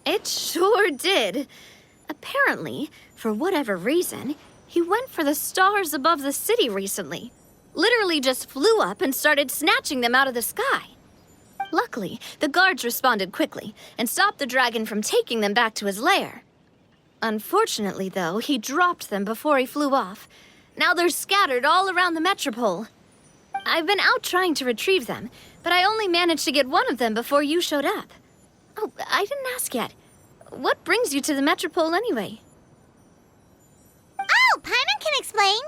It sure did. Apparently, for whatever reason, he went for the stars above the city recently. Literally just flew up and started snatching them out of the sky. Luckily, the guards responded quickly and stopped the dragon from taking them back to his lair. Unfortunately, though, he dropped them before he flew off. Now they're scattered all around the metropole. I've been out trying to retrieve them, but I only managed to get one of them before you showed up. Oh, I didn't ask yet. What brings you to the metropole anyway? Oh, Paimon can explain.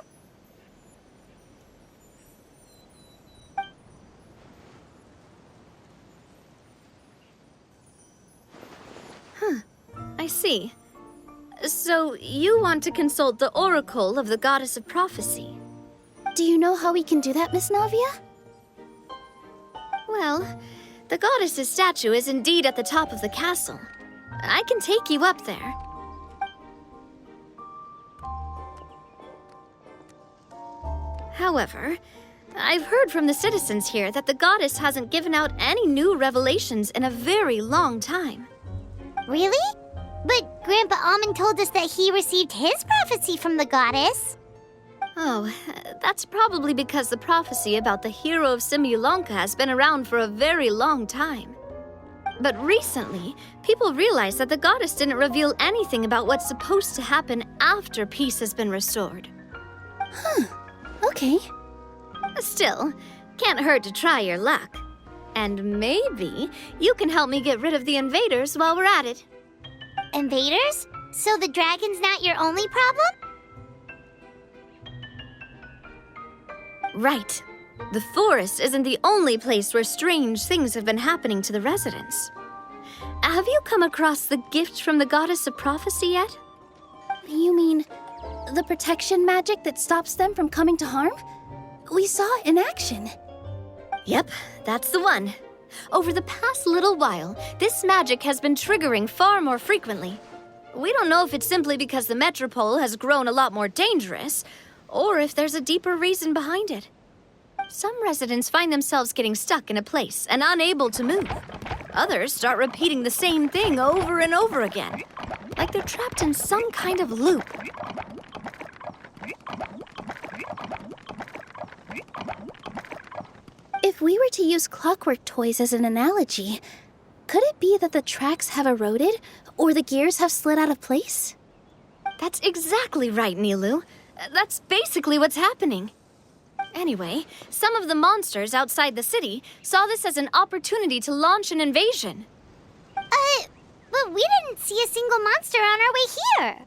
I see. So, you want to consult the oracle of the goddess of prophecy. Do you know how we can do that, Miss Navia? Well, the goddess's statue is indeed at the top of the castle. I can take you up there. However, I've heard from the citizens here that the goddess hasn't given out any new revelations in a very long time. Really? But Grandpa Almond told us that he received his prophecy from the goddess. Oh, that's probably because the prophecy about the hero of Simulanka has been around for a very long time. But recently, people realized that the goddess didn't reveal anything about what's supposed to happen after peace has been restored. Okay. Still, can't hurt to try your luck. And maybe you can help me get rid of the invaders while we're at it. Invaders? So the dragon's not your only problem? Right. The forest isn't the only place where strange things have been happening to the residents. Have you come across the gift from the goddess of prophecy yet? You mean the protection magic that stops them from coming to harm? We saw it in action. Yep, that's the one. Over the past little while, this magic has been triggering far more frequently. We don't know if it's simply because the metropole has grown a lot more dangerous, or if there's a deeper reason behind it. Some residents find themselves getting stuck in a place and unable to move. Others start repeating the same thing over and over again, like they're trapped in some kind of loop. If we were to use clockwork toys as an analogy, could it be that the tracks have eroded or the gears have slid out of place? That's exactly right, Nilu. That's basically what's happening. Anyway, some of the monsters outside the city saw this as an opportunity to launch an invasion. But we didn't see a single monster on our way here.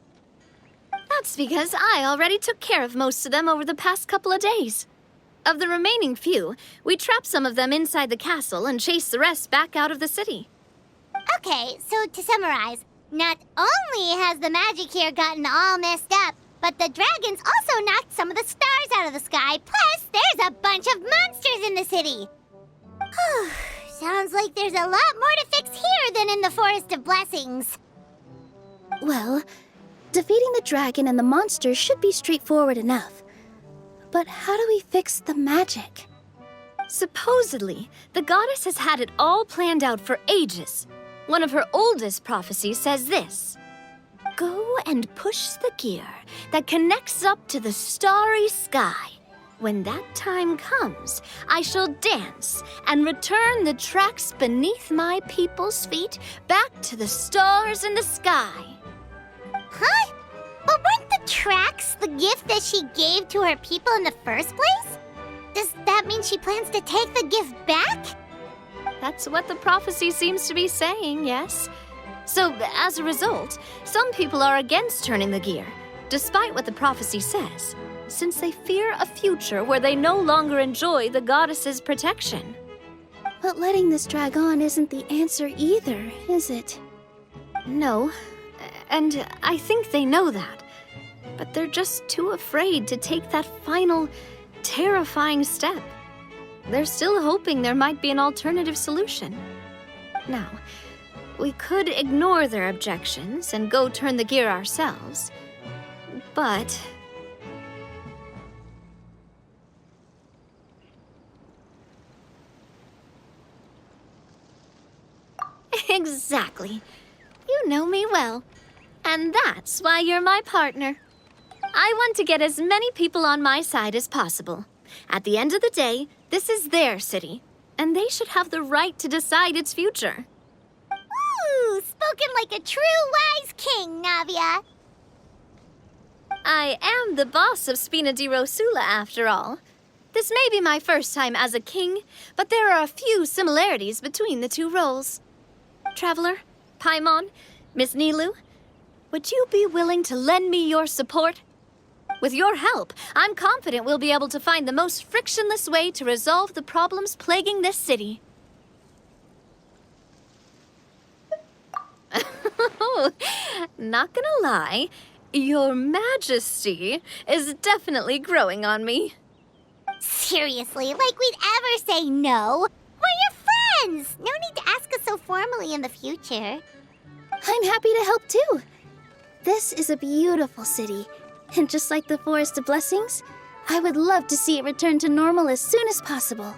That's because I already took care of most of them over the past couple of days. Of the remaining few, we trapped some of them inside the castle and chased the rest back out of the city. Okay, so to summarize, not only has the magic here gotten all messed up, but the dragons also knocked some of the stars out of the sky, plus there's a bunch of monsters in the city. Sounds like there's a lot more to fix here than in the Forest of Blessings. Well, defeating the dragon and the monsters should be straightforward enough. But how do we fix the magic? Supposedly, the goddess has had it all planned out for ages. One of her oldest prophecies says this: "Go and push the gear that connects up to the starry sky. When that time comes, I shall dance and return the tracks beneath my people's feet back to the stars in the sky." Huh? But weren't the tracks the gift that she gave to her people in the first place? Does that mean she plans to take the gift back? That's what the prophecy seems to be saying, yes. So, as a result, some people are against turning the gear, despite what the prophecy says, since they fear a future where they no longer enjoy the goddess's protection. But letting this drag on isn't the answer either, is it? No, and I think they know that. But they're just too afraid to take that final, terrifying step. They're still hoping there might be an alternative solution. Now, we could ignore their objections and go turn the gear ourselves, but... Exactly. You You know me well. And that's why you're my partner. I want to get as many people on my side as possible. At the end of the day, this is their city, and they should have the right to decide its future. Ooh, spoken like a true wise king, Navia. I am the boss of Spina di Rosula, after all. This may be my first time as a king, but there are a few similarities between the two roles. Traveler, Paimon, Miss Nilu, would you be willing to lend me your support? With your help, I'm confident we'll be able to find the most frictionless way to resolve the problems plaguing this city. Not gonna lie, Your Majesty is definitely growing on me. Seriously, like we'd ever say no. We're your friends. No need to ask us so formally in the future. I'm happy to help too. This is a beautiful city, and just like the Forest of Blessings, I would love to see it return to normal as soon as possible.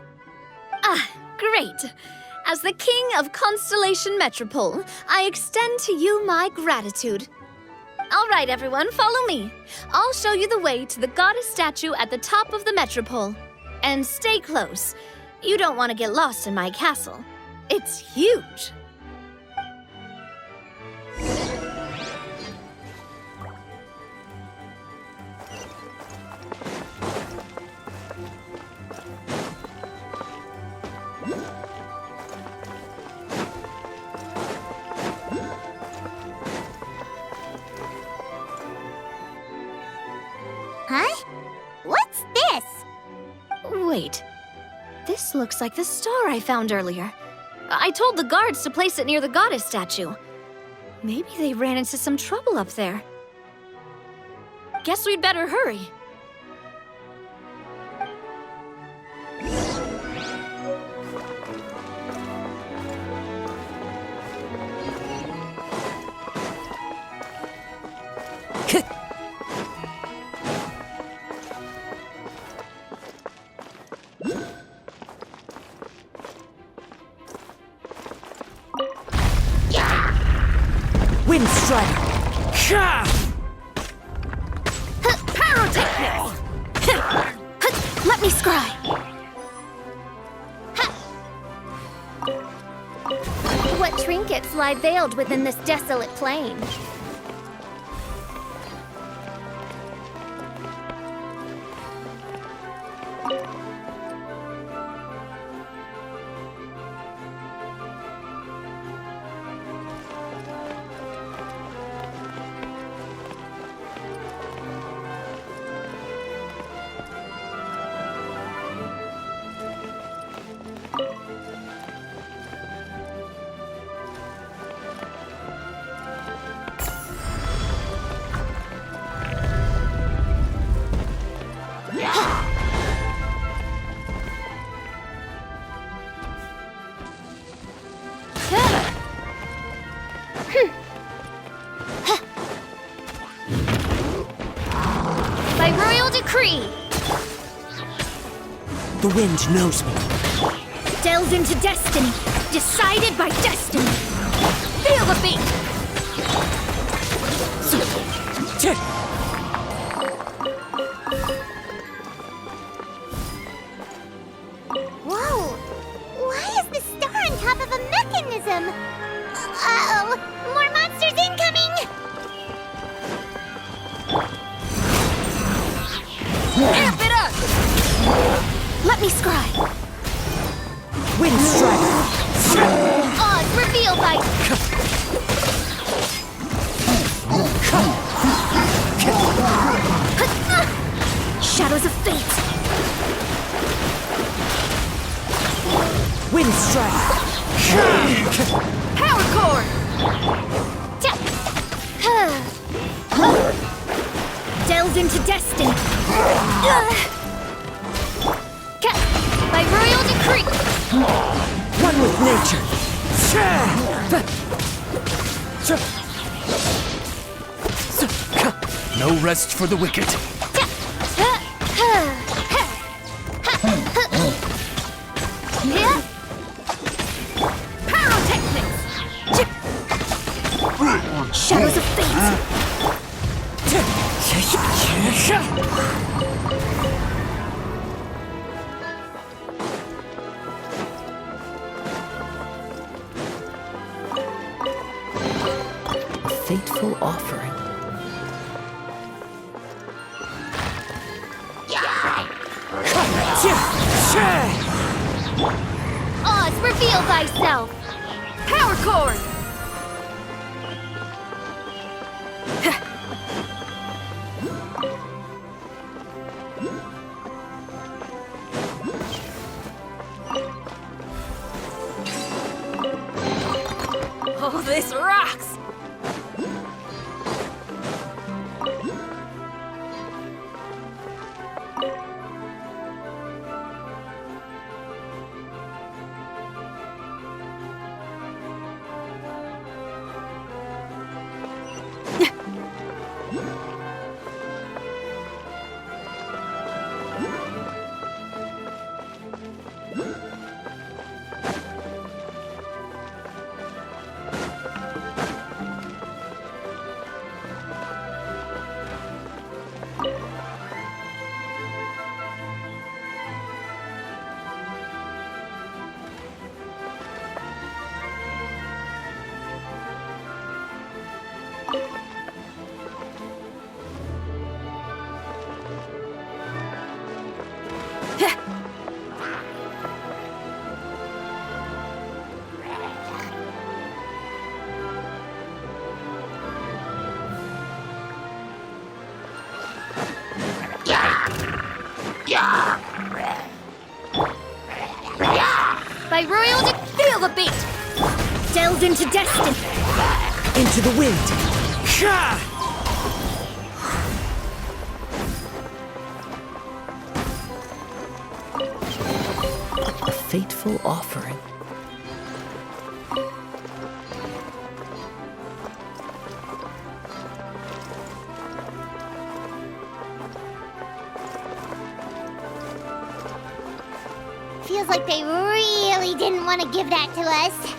Ah, great. As the King of Constellation Metropole, I extend to you my gratitude. All right, everyone, follow me. I'll show you the way to the goddess statue at the top of the Metropole. And stay close. You don't want to get lost in my castle. It's huge. Huh? What's this? Wait. This looks like the star I found earlier. I told the guards to place it near the goddess statue. Maybe they ran into some trouble up there. Guess we'd better hurry. Wind Strider! Pyrotechnics! Let me scry! What trinkets lie veiled within this desolate plain? By royal decree! The wind knows me. Delved into destiny, decided by destiny. Feel the beat! Whoa! Why is the star on top of a mechanism? Uh-oh! More monsters incoming! Amp it up! Let me scry! Wind Strider! Oz revealed by... Shadows of fate. Wind Strider! Power core! Delved into destiny. By royal decree! One with nature! No rest for the wicked. Pyrotechnics! fateful offering. Oz, reveal thyself! Power chord! Oh, this rocks! By royal feel the beat! Delve into destiny! Into the wind. A fateful offering. Feels like they really didn't want to give that to us.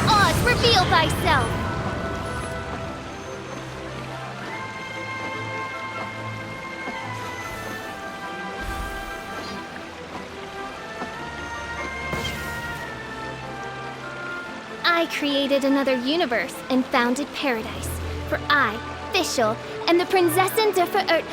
Oz, reveal thyself! I created another universe and founded paradise. For I, Fischl, am the Prinzessin der Verirrt.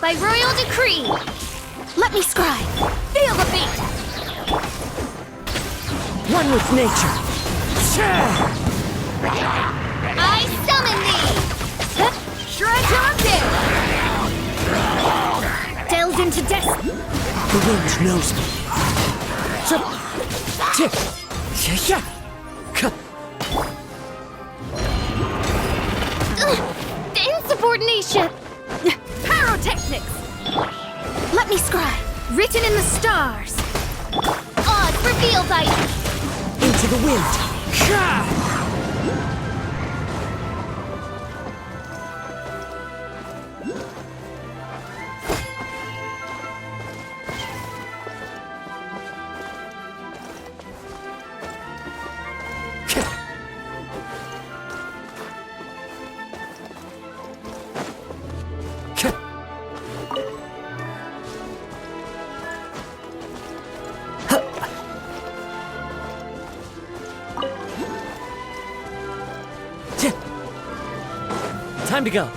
By royal decree, let me scribe. Feel the beat. One with nature. I summon thee. Shred till I'm dead. Delve into destiny. The wind knows me. The insubordination. Pyrotechnics. Let me scribe. Written in the stars. Oz, reveal thy. Into the wind. Time to go.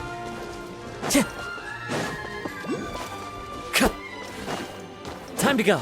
Time to go.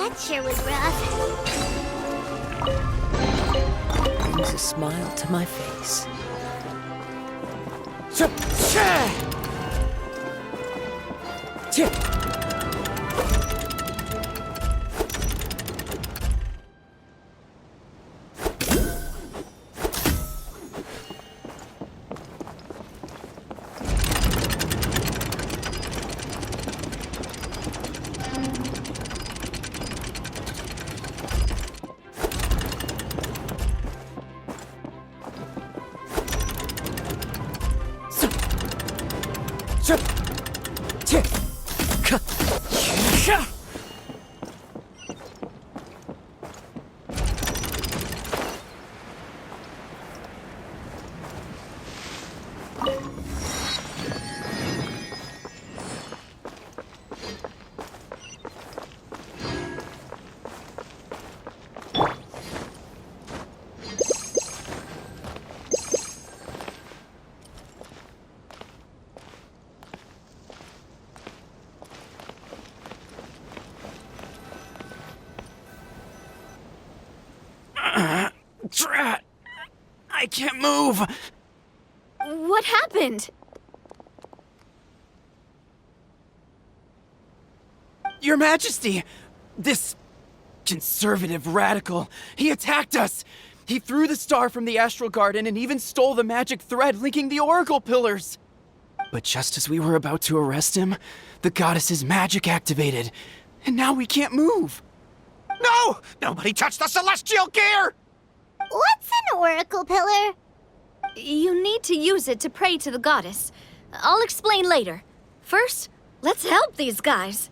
That sure was rough. Brings a smile to my face. Drat! I can't move! What happened? Your Majesty! This conservative radical, he attacked us! He threw the star from the Astral Garden and even stole the magic thread linking the Oracle Pillars! But just as we were about to arrest him, the goddess's magic activated, and now we can't move! No! Nobody touched the celestial gear! What's an oracle pillar? You need to use it to pray to the goddess. I'll explain later. First, let's help these guys.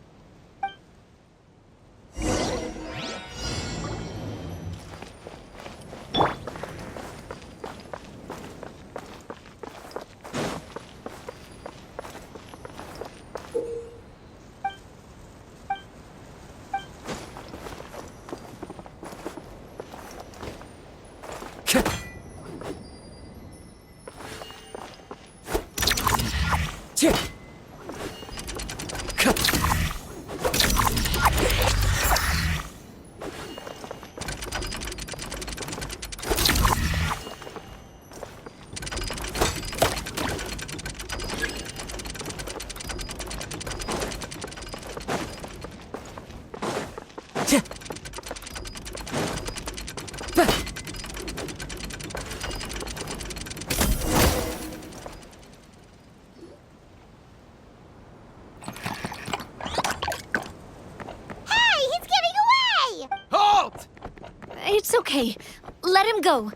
It's okay. Let him go.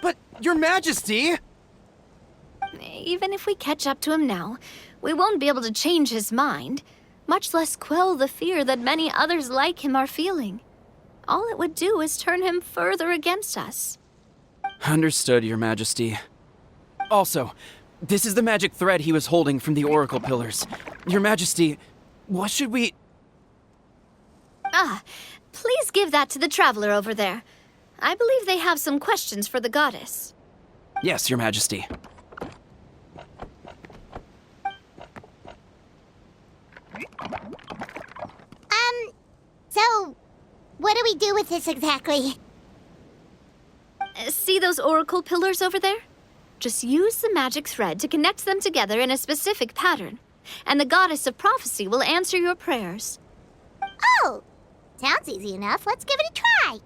But, Your Majesty! Even if we catch up to him now, we won't be able to change his mind, much less quell the fear that many others like him are feeling. All it would do is turn him further against us. Understood, Your Majesty. Also, this is the magic thread he was holding from the Oracle Pillars. Your Majesty, what should we... Please give that to the traveler over there. I believe they have some questions for the goddess. Yes, Your Majesty. So, what do we do with this exactly? See those oracle pillars over there? Just use the magic thread to connect them together in a specific pattern, and the goddess of prophecy will answer your prayers. Oh! Sounds easy enough. Let's give it a try.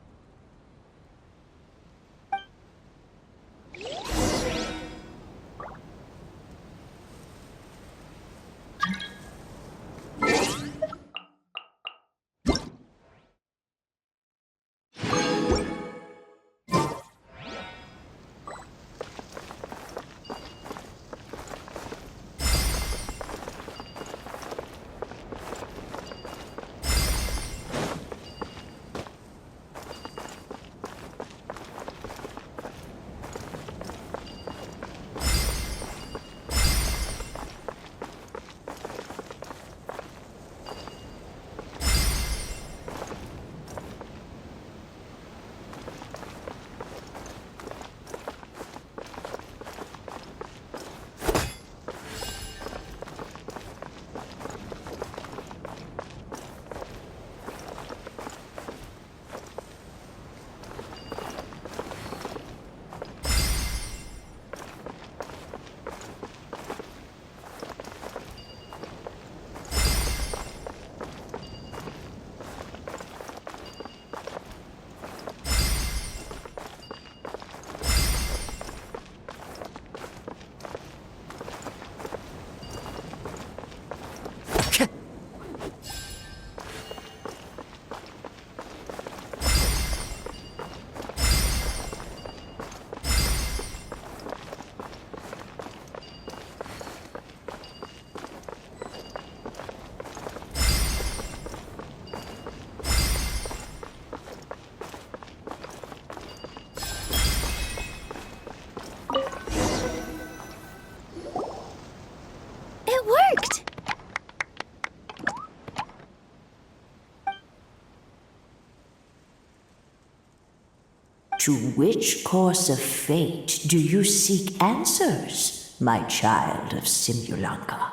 To which course of fate do you seek answers, my child of Simulanka?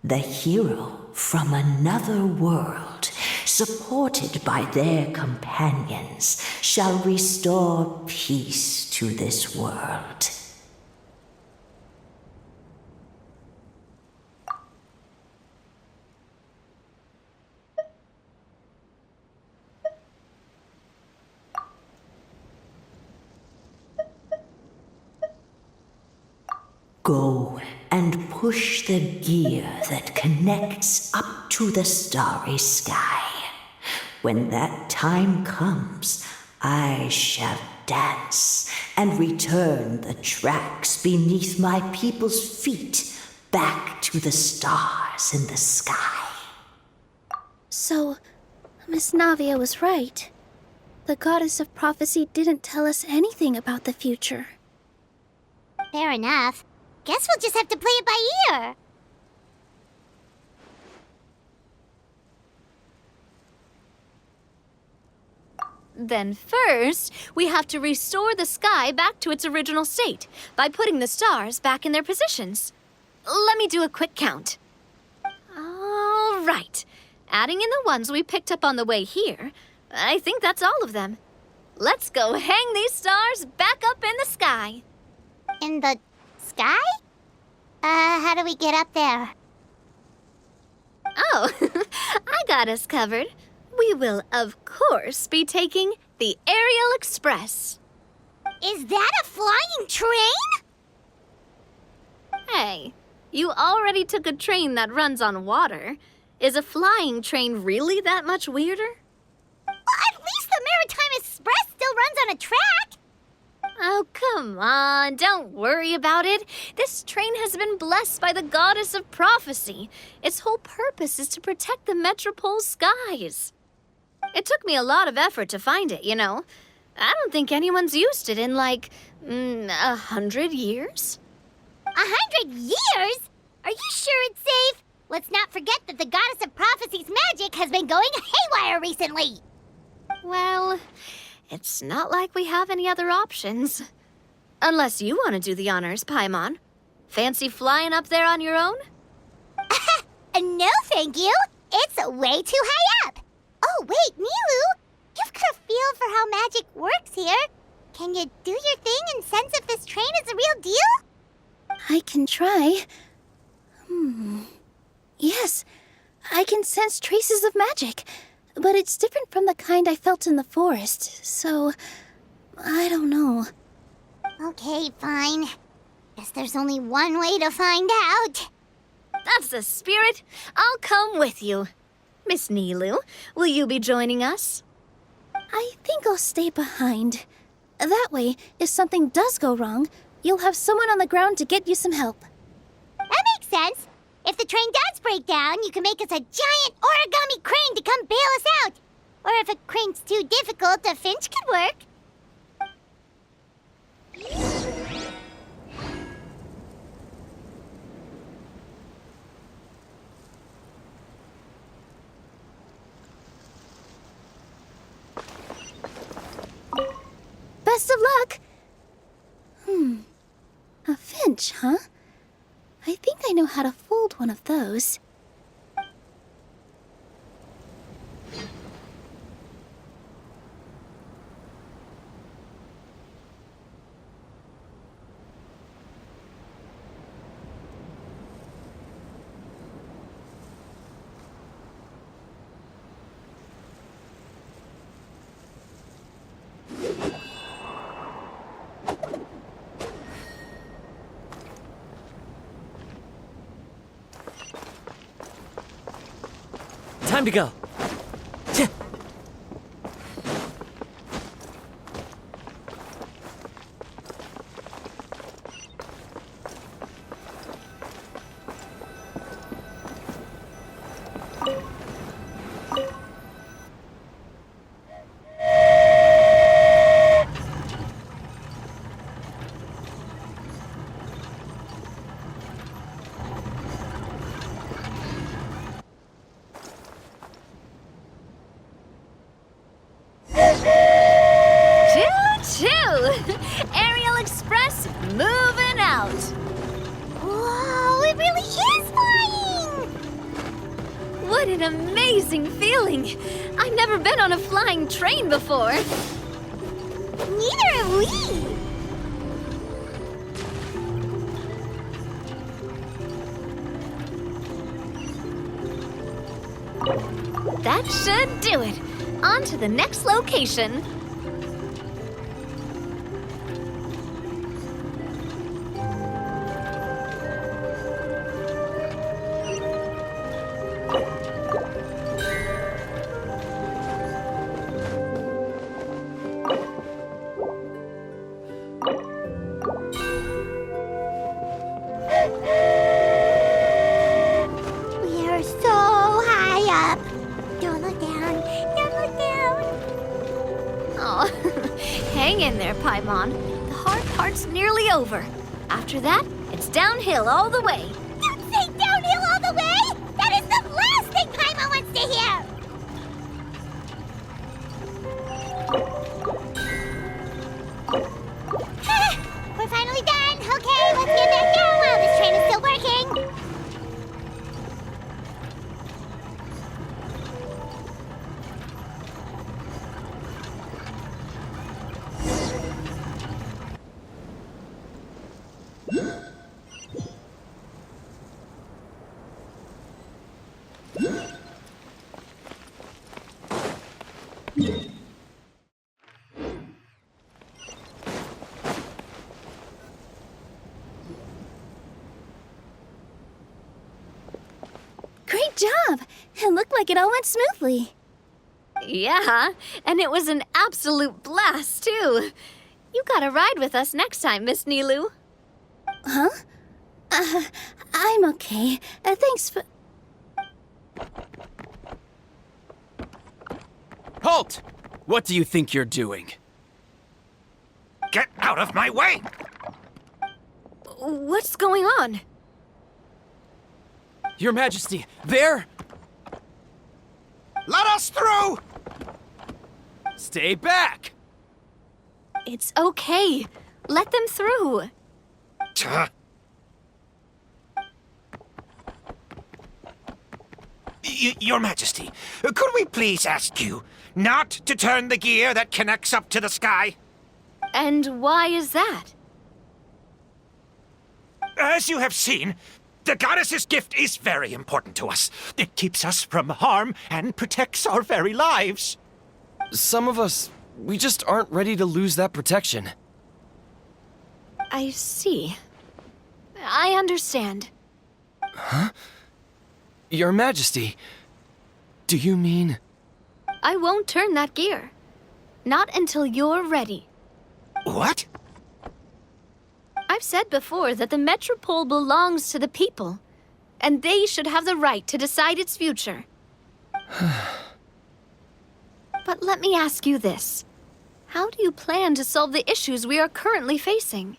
The hero from another world, supported by their companions, shall restore peace to this world. Go and push the gear that connects up to the starry sky. When that time comes, I shall dance and return the tracks beneath my people's feet back to the stars in the sky. So, Miss Navia was right. The goddess of prophecy didn't tell us anything about the future. Fair enough. Guess we'll just have to play it by ear. Then first, we have to restore the sky back to its original state by putting the stars back in their positions. Let me do a quick count. All right. Adding in the ones we picked up on the way here, I think that's all of them. Let's go hang these stars back up in the sky. In the sky? How do we get up there? Oh, I got us covered. We will, of course, be taking the Aerial Express. Is that a flying train? Hey, you already took a train that runs on water. Is a flying train really that much weirder? Well, at least the Maritime Express still runs on a track. Oh, come on, don't worry about it. This train has been blessed by the goddess of prophecy. Its whole purpose is to protect the Metropole's skies. It took me a lot of effort to find it, you know. I don't think anyone's used it in, 100 years. 100 years? Are you sure it's safe? Let's not forget that the goddess of prophecy's magic has been going haywire recently. Well, it's not like we have any other options. Unless you want to do the honors, Paimon. Fancy flying up there on your own? No, thank you. It's way too high up. Oh, wait, Nilu. You've got a feel for how magic works here. Can you do your thing and sense if this train is the real deal? I can try. Yes, I can sense traces of magic, but it's different from the kind I felt in the forest, so I don't know. Okay, fine. Guess there's only one way to find out. That's the spirit. I'll come with you. Miss Nilu, will you be joining us? I think I'll stay behind. That way, if something does go wrong, you'll have someone on the ground to get you some help. That makes sense. If the train does break down, you can make us a giant origami crane to come bail us out. Or if a crane's too difficult, a finch could work. Best of luck! A finch, huh? I think I know how to fold one of those. Time to go. Tch. an amazing feeling! I've never been on a flying train before! Neither have we! That should do it! On to the next location! We are so high up. Don't look down. Don't look down. Oh, hang in there, Paimon. The hard part's nearly over. After that, it's downhill all the way. Don't say downhill all the way! That is the last thing Paimon wants to hear! We're finally done! Okay, let's get back down while this train is still working! Great job! It looked like it all went smoothly. Yeah, and it was an absolute blast, too. You gotta ride with us next time, Miss Nilu. Huh? I'm okay. Thanks for... Halt! What do you think you're doing? Get out of my way! What's going on? Your Majesty, there! Let us through! Stay back! It's okay. Let them through. Tuh. Your Majesty, could we please ask you not to turn the gear that connects up to the sky? And why is that? As you have seen, the goddess's gift is very important to us. It keeps us from harm and protects our very lives. Some of us, we just aren't ready to lose that protection. I see. I understand. Your Majesty, do you mean... I won't turn that gear. Not until you're ready. What? I've said before that the Metropole belongs to the people, and they should have the right to decide its future. But let me ask you this. How do you plan to solve the issues we are currently facing?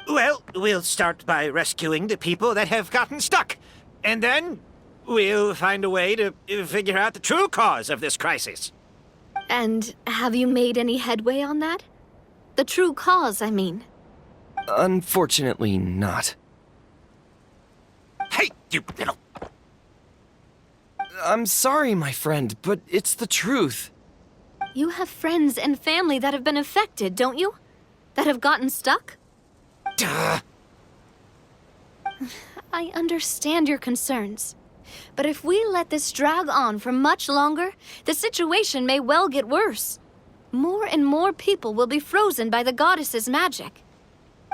Well, we'll start by rescuing the people that have gotten stuck. And then we'll find a way to figure out the true cause of this crisis. And have you made any headway on that? The true cause, I mean. Unfortunately not. Hey, you little... I'm sorry, my friend, but it's the truth. You have friends and family that have been affected, don't you? That have gotten stuck? Duh. I understand your concerns. But if we let this drag on for much longer, the situation may well get worse. More and more people will be frozen by the goddess's magic.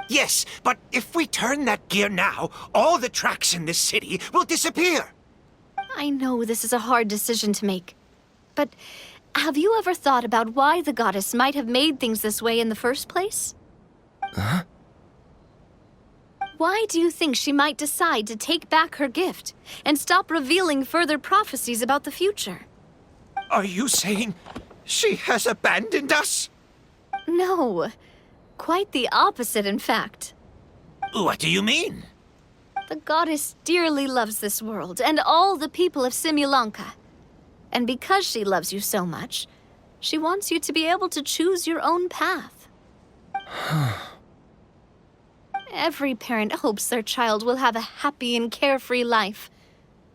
Yes, but if we turn that gear now, all the tracks in this city will disappear. I know this is a hard decision to make. But have you ever thought about why the goddess might have made things this way in the first place? Huh? Why do you think she might decide to take back her gift and stop revealing further prophecies about the future? Are you saying she has abandoned us? No. Quite the opposite, in fact. What do you mean? The goddess dearly loves this world and all the people of Simulanka. And because she loves you so much, she wants you to be able to choose your own path. Every parent hopes their child will have a happy and carefree life.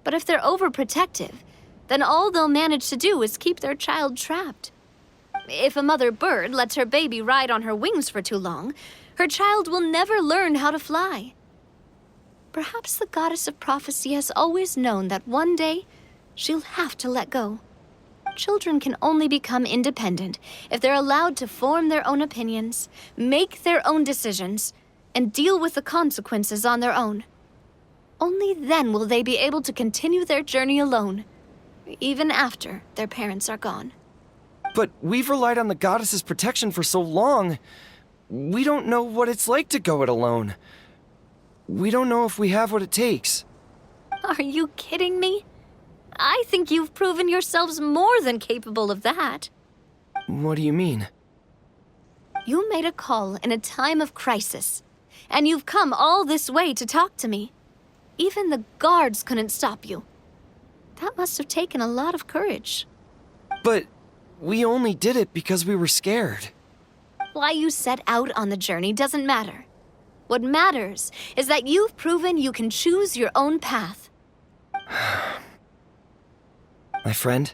But if they're overprotective, then all they'll manage to do is keep their child trapped. If a mother bird lets her baby ride on her wings for too long, her child will never learn how to fly. Perhaps the goddess of prophecy has always known that one day she'll have to let go. Children can only become independent if they're allowed to form their own opinions, make their own decisions, and deal with the consequences on their own. Only then will they be able to continue their journey alone, even after their parents are gone. But we've relied on the goddess's protection for so long. We don't know what it's like to go it alone. We don't know if we have what it takes. Are you kidding me? I think you've proven yourselves more than capable of that. What do you mean? You made a call in a time of crisis, and you've come all this way to talk to me. Even the guards couldn't stop you. That must have taken a lot of courage. But we only did it because we were scared. Why you set out on the journey doesn't matter. What matters is that you've proven you can choose your own path. My friend,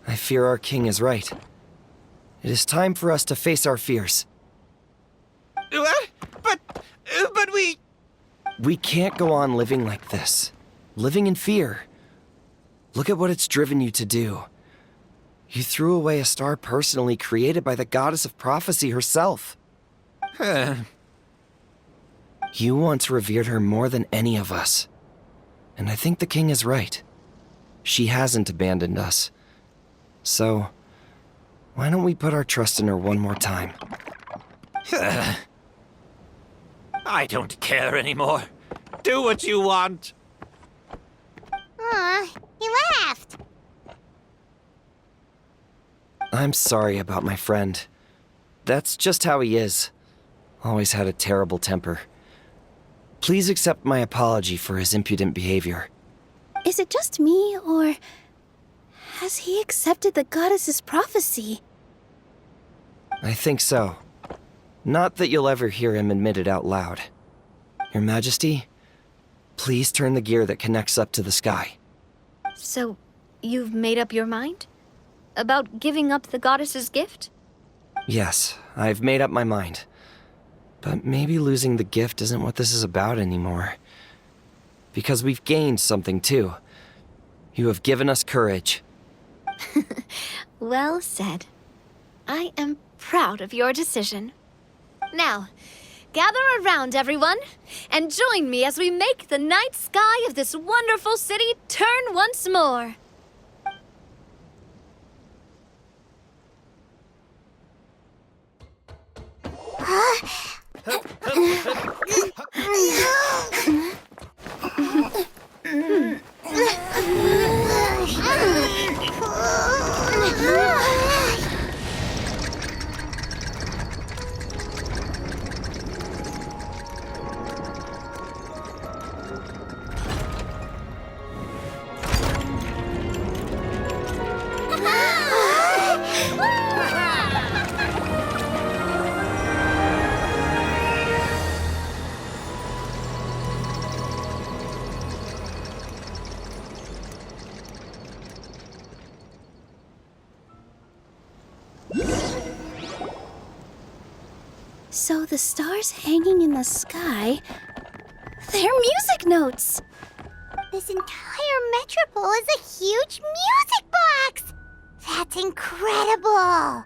I fear our king is right. It is time for us to face our fears. What? But we... We can't go on living like this. Living in fear. Look at what it's driven you to do. You threw away a star personally created by the goddess of prophecy herself. You once revered her more than any of us. And I think the king is right. She hasn't abandoned us. So, why don't we put our trust in her one more time? I don't care anymore. Do what you want. Aw, he laughed. I'm sorry about my friend. That's just how he is. Always had a terrible temper. Please accept my apology for his impudent behavior. Is it just me, or has he accepted the goddess's prophecy? I think so. Not that you'll ever hear him admit it out loud. Your Majesty, please turn the gear that connects up to the sky. So, you've made up your mind? About giving up the goddess's gift? Yes, I've made up my mind. But maybe losing the gift isn't what this is about anymore. Because we've gained something too. You have given us courage. Well said. I am proud of your decision. Now, gather around, everyone, and join me as we make the night sky of this wonderful city turn once more. So the stars hanging in the sky, they're music notes! This entire metropole is a huge music box! That's incredible!